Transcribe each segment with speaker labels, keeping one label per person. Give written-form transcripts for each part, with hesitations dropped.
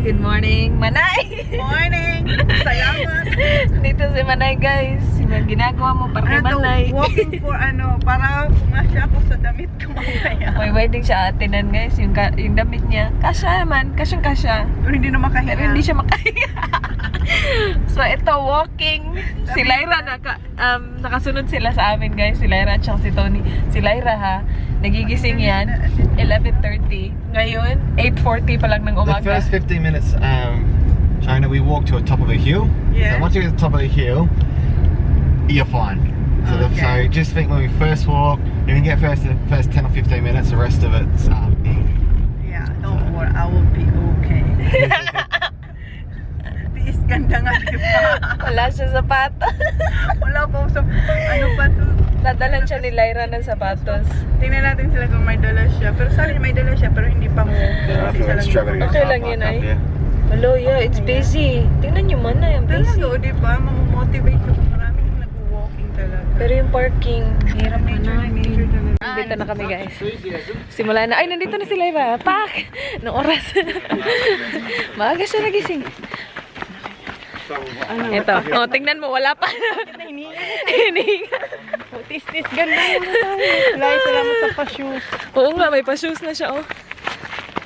Speaker 1: Good morning, Manay!
Speaker 2: Morning! Salamat!
Speaker 1: Dito si Manay, guys. Yung ginagawa mo para kay Manay.
Speaker 2: Walking for para pumasya ako sa damit ko mamaya.
Speaker 1: May wedding siya atinan, guys. Yung damit niya. Kasya naman. Kasyang-kasya.
Speaker 2: Pero hindi na makahinga.
Speaker 1: Pero hindi siya makahinga. So, ito, walking. Si Lyra, nakasunod sila sa amin, guys. Si Lyra at si Tony. Si Lyra, ha? Nagigising yan. 11:30. Ngayon, 8:40 pa lang ng
Speaker 3: The
Speaker 1: umaga.
Speaker 3: first 15 minutes, China, we walk to the top of a hill.
Speaker 2: Yeah.
Speaker 3: So once you get to the top of the hill, you're fine. So,
Speaker 2: Okay.
Speaker 3: so just think when we first walk, if we get first 10 or 15 minutes, the rest of it's
Speaker 2: Yeah, don't worry. I will be okay. Tiis ganda nga, diba?
Speaker 1: Wala siya sapatos.
Speaker 2: Wala pa sa ano pa to.
Speaker 1: Nadalan siya ni Lyra ng sapatos.
Speaker 2: Tingnan natin sila kung may dala siya. Pero sorry, may dala siya pero hindi pa mo. Kasi isa lang
Speaker 3: struggling to
Speaker 2: yung-
Speaker 1: Okay
Speaker 3: car
Speaker 1: lang
Speaker 3: park
Speaker 1: yun,
Speaker 3: up
Speaker 1: ay.
Speaker 3: here.
Speaker 1: Hello, yeah, it's busy. Tingnan nyo man na, yung busy.
Speaker 2: Talaga, o diba? Mamomotivate ko. Maraming nag-walking talaga.
Speaker 1: Pero yung parking, hirap na namin.
Speaker 2: Nature talaga.
Speaker 1: Nandito na kami, guys. Simula na. Ay, nandito na si Lyra. Pak! Noong oras. Maaga siya nagising. Ito. Oh, tingnan mo. Wala pa. Hinihinga.
Speaker 2: Tis-tis, ganda mo na tayo. Lagi salamat sa pa-shoes.
Speaker 1: Oo nga, may pa-shoes na siya, oh.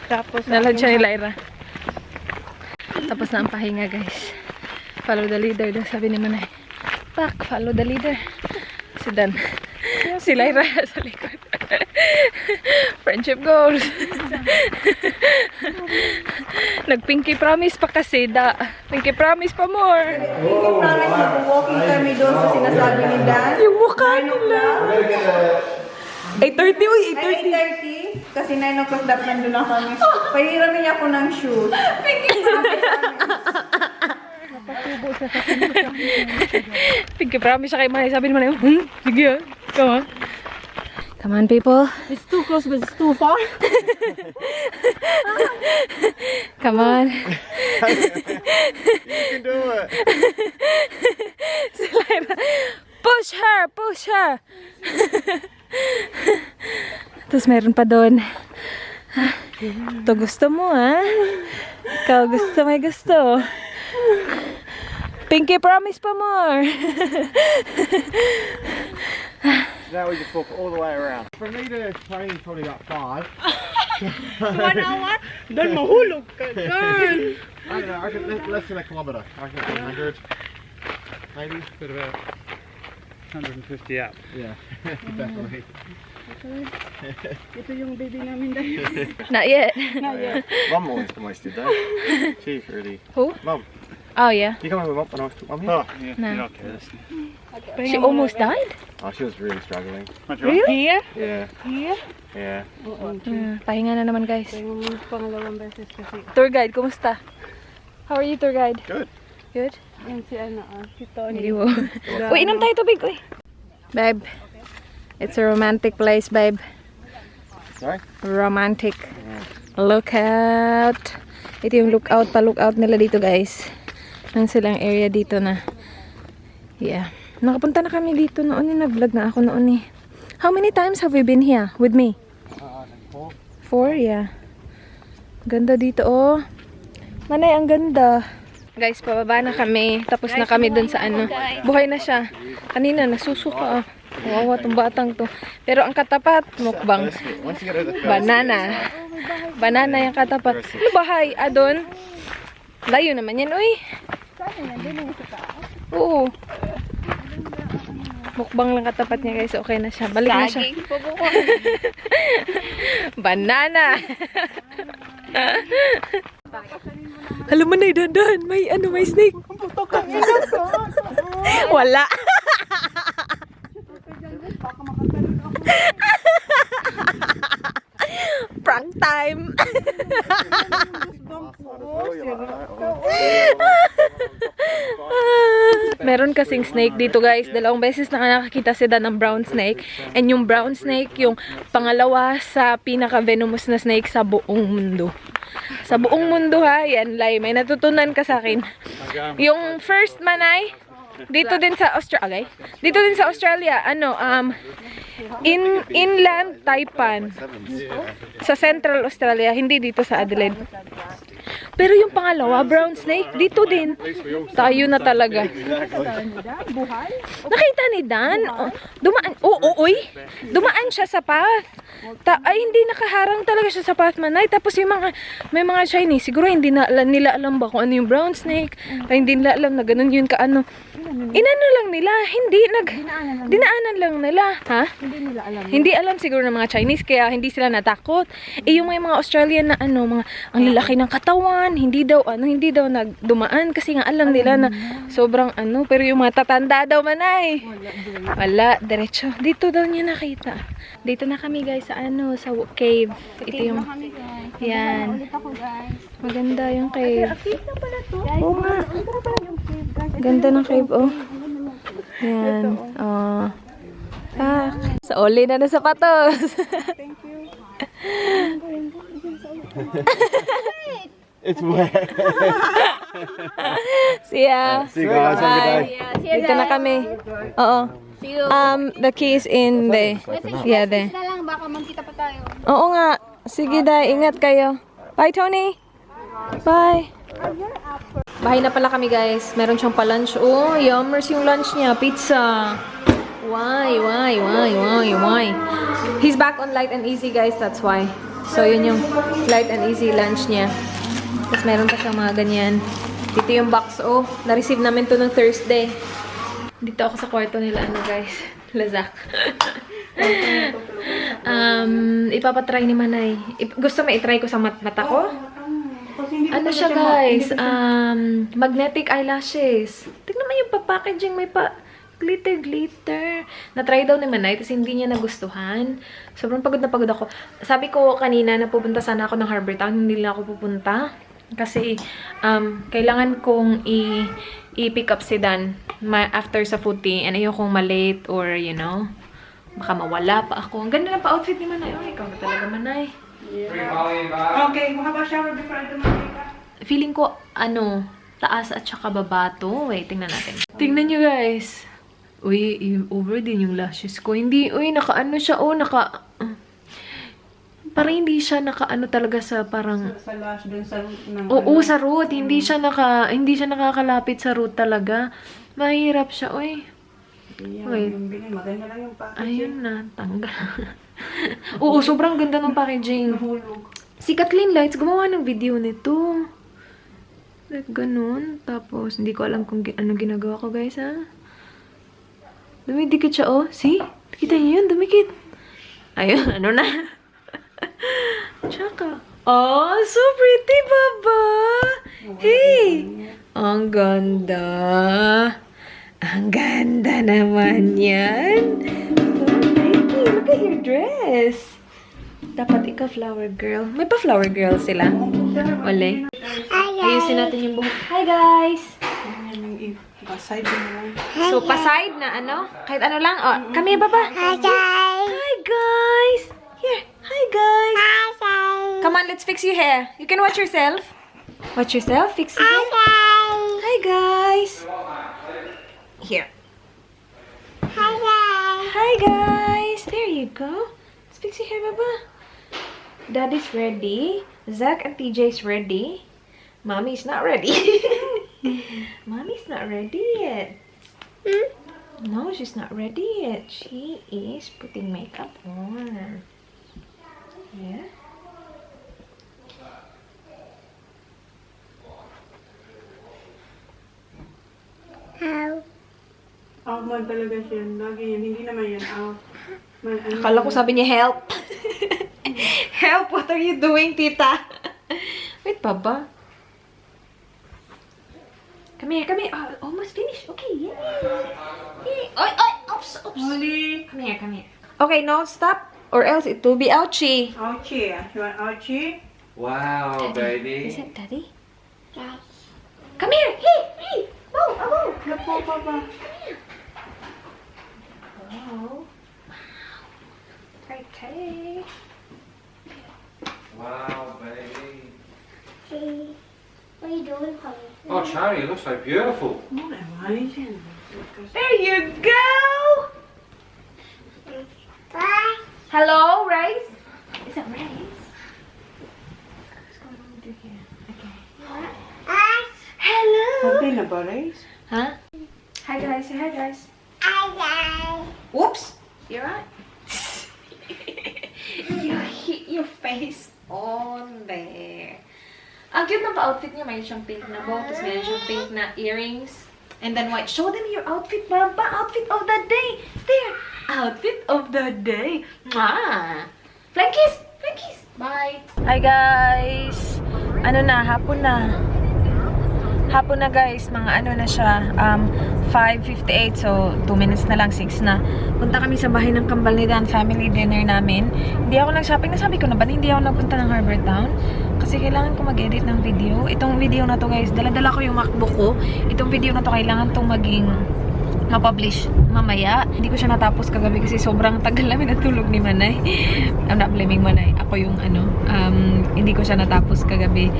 Speaker 2: Tapos,
Speaker 1: Nalad siya ni Lyra. Tapos na ang pahinga, guys. Follow the leader daw, sabi ni Manay. Pak, follow the leader. Si Dan. Si Lyra sa likod. Friendship goals. Nag-pinky promise pa kasi, da. Pinky promise pa more.
Speaker 2: Pinky promise mag-walking kami doon sa sinasabi ni Dan.
Speaker 1: Yung mukha nila. 8:30, uy, 8:30.
Speaker 2: 8:30. Kasi 9 o'clock dapat nandun lang kami. Pahiram niya ako ng shoes. Pinky promise napasubo siya sa
Speaker 1: Pinky promise siya kay Manay. Sabi ni Manay, sige ah. Come on. Come on, people.
Speaker 2: It's too close but it's too far.
Speaker 1: Come on.
Speaker 3: You can do it.
Speaker 1: Si Lyra. Push her! Push her! Tapos meron pa doon. Ito gusto mo, ha? Ikaw gusto, may gusto. Pinky promise pa more.
Speaker 3: Now we just walk all the way around. For me to train probably about 5.
Speaker 2: 1 hour? Dan mahulog ka, Dan.
Speaker 3: I don't know, I reckon less than a kilometre. I reckon 100. Maybe.
Speaker 4: Bit about 150 up.
Speaker 3: Yeah, definitely.
Speaker 2: Ito yung baby namin dahil.
Speaker 1: Not yet.
Speaker 3: Mum always the most did that. She's really.
Speaker 1: Who?
Speaker 3: Mum,
Speaker 1: Oh, yeah.
Speaker 3: you come with Mum when I was Mum here?
Speaker 4: Yeah,
Speaker 1: No.
Speaker 4: you're okay.
Speaker 1: She almost died?
Speaker 3: Oh, she was really struggling.
Speaker 1: Really?
Speaker 2: Here?
Speaker 3: Yeah.
Speaker 2: Here?
Speaker 3: Yeah.
Speaker 1: Pahinga na naman, guys.
Speaker 2: Pangalawang beses kasi.
Speaker 1: Tour guide, kumusta? How are you, tour guide?
Speaker 3: Good.
Speaker 1: Good?
Speaker 2: Yan si si Tony.
Speaker 1: Hindi mo. Uy, inom tayo tubig, uy. Babe, it's a romantic place, babe.
Speaker 3: Sorry?
Speaker 1: Romantic. Look out. Ito yung lookout, pa-lookout nila dito, guys. Meron silang area dito na. Yeah. Nakapunta na kami dito noon. Nag-vlog na ako noon eh. How many times have we been here with me? 4, yeah. Ganda dito, oh. Manay, ang ganda. Guys, pababa na kami. Tapos na kami dun sa ano. Buhay na siya. Kanina, nagsusuka. Oh. Wawa tong batang to. Pero ang katapat, mukbang.
Speaker 3: Once you get over the first
Speaker 1: Banana. Banana yung katapat. Ano bahay? Adon? Layo naman yan, uy. Oo. Mukbang lang katapat niya, guys. Okay na siya. Balik na siya. Banana. Alam mo na, dandan. May ano, may snake. Wala. Prank time. Meron kasing snake dito, guys. Dalawang beses na nakakita sila ng brown snake. And yung brown snake, yung pangalawa sa pinaka-venomous na snake sa buong mundo. Sa buong mundo, ha. Yan, Lai. May natutunan ka sa akin. Yung first, Manay, dito din sa Australia. Dito din sa Australia, ano, inland Taipan. Sa Central Australia, hindi dito sa Adelaide. Pero yung pangalawa, brown snake, dito din. Tayo na talaga. Nakita ni Dan? Oh, dumaan, uy. Dumaan siya sa path. Ay, hindi nakaharang talaga siya sa path, manay. Tapos yung may mga Chinese, siguro hindi nila alam ba kung ano yung brown snake. Ay, hindi nila alam na ganun yun kaano. Inano lang nila, dinaanan lang nila. Ha? Hindi alam siguro ng mga Chinese, kaya hindi sila natakot. Yung may mga Australian na mga ang lalaki ng katawan, hindi daw nagdumaan kasi nga alam nila na sobrang pero yung mga tatanda daw manay. Wala, diretso. Dito daw niya nakita. Dito na kami guys sa sa cave. Ito yung yan.
Speaker 5: Ulit ako, guys.
Speaker 1: Maganda yung cave.
Speaker 5: Cave na pala to.
Speaker 1: Oo nga.
Speaker 5: Ito na pala yung cave, guys.
Speaker 1: Ganda ng cave, oh. Yan. Oh. Sa oli na ng sapatos.
Speaker 2: Thank you.
Speaker 3: It's wet.
Speaker 1: See ya.
Speaker 3: See you guys. Have a good day.
Speaker 1: Dito na kami. Oo.
Speaker 5: See you.
Speaker 1: The key is in the... Yeah, there.
Speaker 5: Na lang, baka magkita pa tayo.
Speaker 1: Oo nga. Sige na, ingat kayo. Bye, Tony. Bye. Bahay na pala kami, guys. Meron siyang pa-lunch. Oh, yummers yung lunch niya. Pizza. Why? He's back on light and easy, guys. That's why. So, yun yung light and easy lunch niya. Tapos meron pa siyang mga ganyan. Dito yung box. Oh, na-receive namin to ng Thursday. Dito ako sa kwarto nila, guys. Lazak. Ipapatry ni Manay. Gusto mo itry ko sa mata ko? Ano siya, guys? Magnetic eyelashes. Tignan mo yung packaging. May glitter. Na-try daw ni Manay, tapos hindi niya nagustuhan. Sobrang pagod na pagod ako. Sabi ko kanina na pupunta sana ako ng Harbour Town. Hindi lang ako pupunta. Kasi, kailangan kong i-pick up si Dan after sa footy. And ayokong malate or, baka mawala pa ako. Ang ganda na pa-outfit ni Manay. Oh, ikaw na talaga, Manay.
Speaker 2: Okay, have a shower before I do my makeup.
Speaker 1: Feeling ko, taas at saka baba to. Wait, tingnan natin. Tingnan nyo, guys. Uy, over din yung lashes ko. Hindi, naka-ano siya. Parang hindi siya talaga sa parang...
Speaker 2: Sa lash, dun sa root ng...
Speaker 1: Oo, sa root. Hindi siya nakakalapit sa root talaga. Mahirap siya, uy. Wait.
Speaker 2: Maganda lang yung packaging.
Speaker 1: Ayun na, tanggal. Oo, sobrang ganda ng packaging.
Speaker 2: Nahulog.
Speaker 1: Si Kathleen Lights, gumawa ng video nito. Like, ganun. Tapos, hindi ko alam kung ano ginagawa ko, guys, ha? Dumidikit siya, oh. See? Kita niyo yun? Dumikit. Ayun, ano na? Tsaka. Oh, so pretty, Baba! Hey! Ang ganda. Ang ganda naman yan. So pretty. Look at your dress. Dapat ikaw flower girl. May pa flower girl sila. Wala. Ayusin natin yung buhok. Hi, guys!
Speaker 2: Paside mo lang.
Speaker 1: So, paside na Kahit ano lang. Oh, kami, Baba. Hi, guys! Hi, guys! Here. Hi, guys! Hi, guys! Come on, let's fix your hair. You can watch yourself. Watch yourself. Fix your hair. Hi, guys! Here. Hi, guys! Hi, guys! There you go. Let's fix your hair, Baba. Daddy's ready. Zach and TJ's ready. Mommy's not ready. Mommy's not ready yet. No, she's not ready yet. She is putting makeup on. Yeah.
Speaker 5: How?
Speaker 2: Out man talaga siya. Lagi yan. Hindi naman yan out.
Speaker 1: Akala ko sabi niya help. Help, what are you doing, tita? Wait, Baba. Come here, come here. Oh, almost finished. Okay, yay. Yay. Oy, oops, oops.
Speaker 2: Huli.
Speaker 1: Come here, come here. Okay, no, stop. Or else it will be ouchie.
Speaker 2: Ouchie. You want ouchie?
Speaker 3: Wow, baby.
Speaker 1: Is it Daddy? Come here. Hey, hey. Oh, oh,
Speaker 2: Napo, papa.
Speaker 1: oh. Okay.
Speaker 3: Wow, baby.
Speaker 5: Hey, what are you doing, honey?
Speaker 3: Oh, Charlie, it looks so beautiful.
Speaker 2: Oh, naman yan.
Speaker 1: There you go.
Speaker 5: Bye.
Speaker 1: Hello, Rice. Is that Rice? What's going on with your hair? Okay.
Speaker 2: bunnies.
Speaker 1: Huh? Hi guys, say hi guys.
Speaker 5: I
Speaker 2: Whoops! You're right. You hit your face on there. Ang cute ng pa-outfit niya. May siyang pink na bow, tapos may siyang pink na earrings. And then white. Show them your outfit, Baba. Outfit of the day. There. Outfit of the day. Mwah! Flying kiss! Flying kiss! Bye!
Speaker 1: Hi guys! Ano na, hapon na. Hapon na guys, mga ano na siya, 5:58, so 2 minutes na lang, 6 na. Punta kami sa bahay ng kambal ni Dan, family dinner namin. Hindi ako nag-shopping, nasabi ko na ba, hindi ako nagpunta ng Harbour Town. Kasi kailangan ko mag-edit ng video. Itong video na to guys, dala-dala ko yung MacBook ko. Itong video na to, kailangan tong maging ma-publish mamaya. Hindi ko siya natapos kagabi kasi sobrang tagal namin natulog ni Manay. I'm not blaming Manay. Ako yung hindi ko siya natapos kagabi.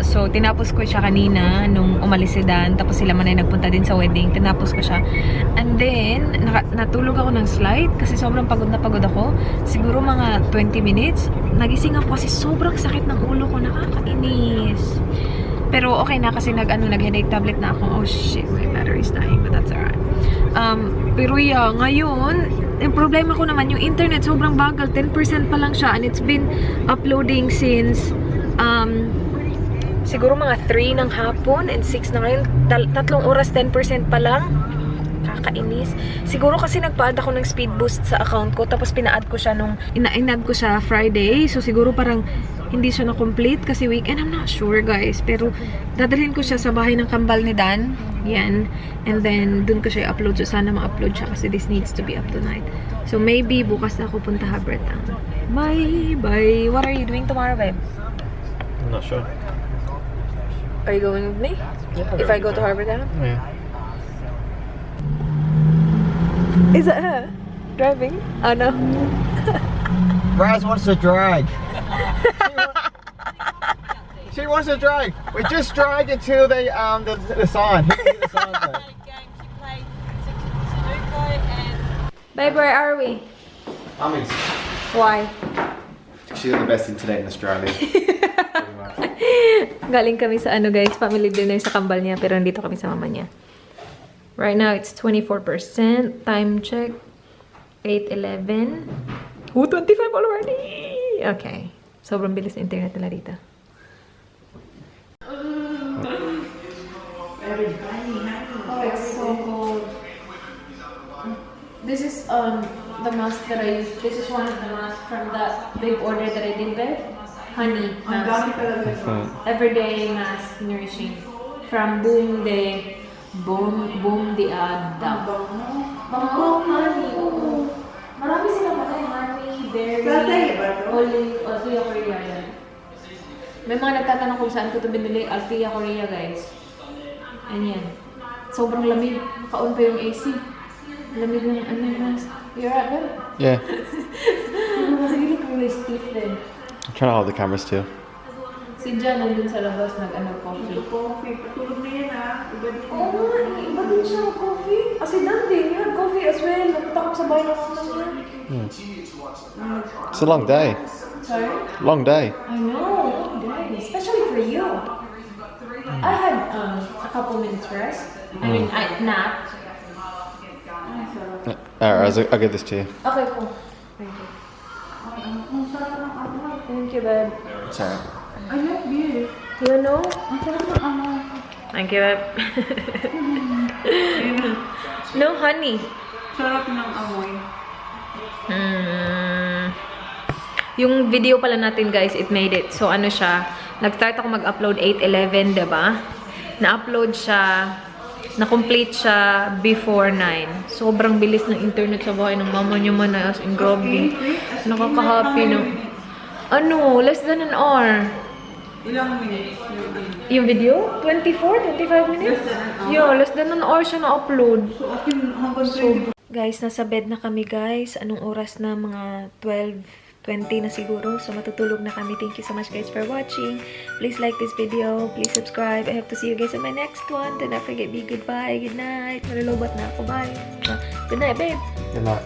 Speaker 1: So, tinapos ko siya kanina nung umalis si Dan. Tapos sila Manay nagpunta din sa wedding. Tinapos ko siya. And then, natulog ako ng slight kasi sobrang pagod na pagod ako. Siguro mga 20 minutes. Nagising ako kasi sobrang sakit ng ulo ko. Nakakainis. Pero okay na kasi nag-headache tablet na ako. Oh shit, my battery's dying, but that's alright. Pero yeah, ngayon, yung problema ko naman, yung internet sobrang bagal. 10% pa lang siya and it's been uploading since siguro mga 3 ng hapon and 6 na ngayon. 3 oras, 10% pa lang. Kakainis. Siguro kasi nagpa-add ako ng speed boost sa account ko tapos pina-add ko siya nung ina-add ko siya Friday. So siguro parang hindi siya na-complete kasi weekend. I'm not sure guys. Pero dadalhin ko siya sa bahay ng kambal ni Dan. Yan. And then dun ko siya i-upload. So sana ma-upload siya kasi this needs to be up tonight. So maybe bukas na ako punta Harbour Town. Bye! Bye! What are you doing tomorrow, babe?
Speaker 3: I'm not sure.
Speaker 1: Are you going with me?
Speaker 3: Yeah,
Speaker 1: If I go to Harbour Town?
Speaker 3: Yeah.
Speaker 1: Is that her? Driving? Oh no.
Speaker 3: Raz wants to drag. She wants to drag. We just dragged until the sign. Hit the sign there.
Speaker 1: Babe, where are we?
Speaker 3: Mummies.
Speaker 1: Why?
Speaker 3: She's got the best internet in Australia.
Speaker 1: Galing kami sa ano guys, family dinner sa kambal niya pero nandito kami sa mama niya. Right now it's 24%. Time check 8:11. Oh, 25 already. Okay. Sobrang bilis na internet nila dito.
Speaker 2: Oh, it's so cold. This is the mask that I use. This is one of the masks from that big order that I did with. Honey mask. Everyday mask nourishing. From Boom de Adam. Bango, honey. Oo. Marami silang matay. Honey, berry, olive, Althea Korea yan. May mga nagtatanong kung saan ko ito binili. Althea Korea, guys. Ayan. Sobrang lamig. Naka-on pa yung AC. Lamig ng ano yung mask. You're right, babe?
Speaker 3: Yeah.
Speaker 2: You look really stiff then.
Speaker 3: I'm trying to hold the camera still.
Speaker 2: Si Jan nandun sa labas nag-coffee. Coffee. Patulog na yan Oo nga, iba din siya coffee. Kasi Dan din, you had coffee as well. Nagpunta ko sa bahay ng mama niya.
Speaker 3: It's a long day.
Speaker 2: Sorry?
Speaker 3: Long day.
Speaker 2: I know, long day. Especially for you. I had a couple minutes rest. I mean, I napped.
Speaker 3: Alright, I'll give this to you.
Speaker 2: Okay, cool. Thank you. Thank you, babe.
Speaker 3: It's alright.
Speaker 2: I like beer.
Speaker 1: You know?
Speaker 2: Ang sarap ng amoy.
Speaker 1: Thank you, babe. No honey.
Speaker 2: Sarap ng amoy.
Speaker 1: Yung video pala natin guys, it made it. So ano siya, nag-start ako mag-upload 8:11, diba? Na-upload siya, na-complete siya before 9. Sobrang bilis ng internet sa bahay ng mama niyo man, as in grabe. Nakaka-happy no. Ano, less than an hour.
Speaker 2: Ilang minutes?
Speaker 1: Yung video? 24, 25 minutes? Yeah, less than an hour siya na-upload.
Speaker 2: So, hanggang
Speaker 1: Guys, nasa bed na kami guys. Anong oras na? Mga 12:20 na siguro. So, matutulog na kami. Thank you so much guys for watching. Please like this video. Please subscribe. I hope to see you guys in my next one. Do not forget, be goodbye. Good night. Malulobot na ako. Bye. Good night, babe.
Speaker 3: Good night.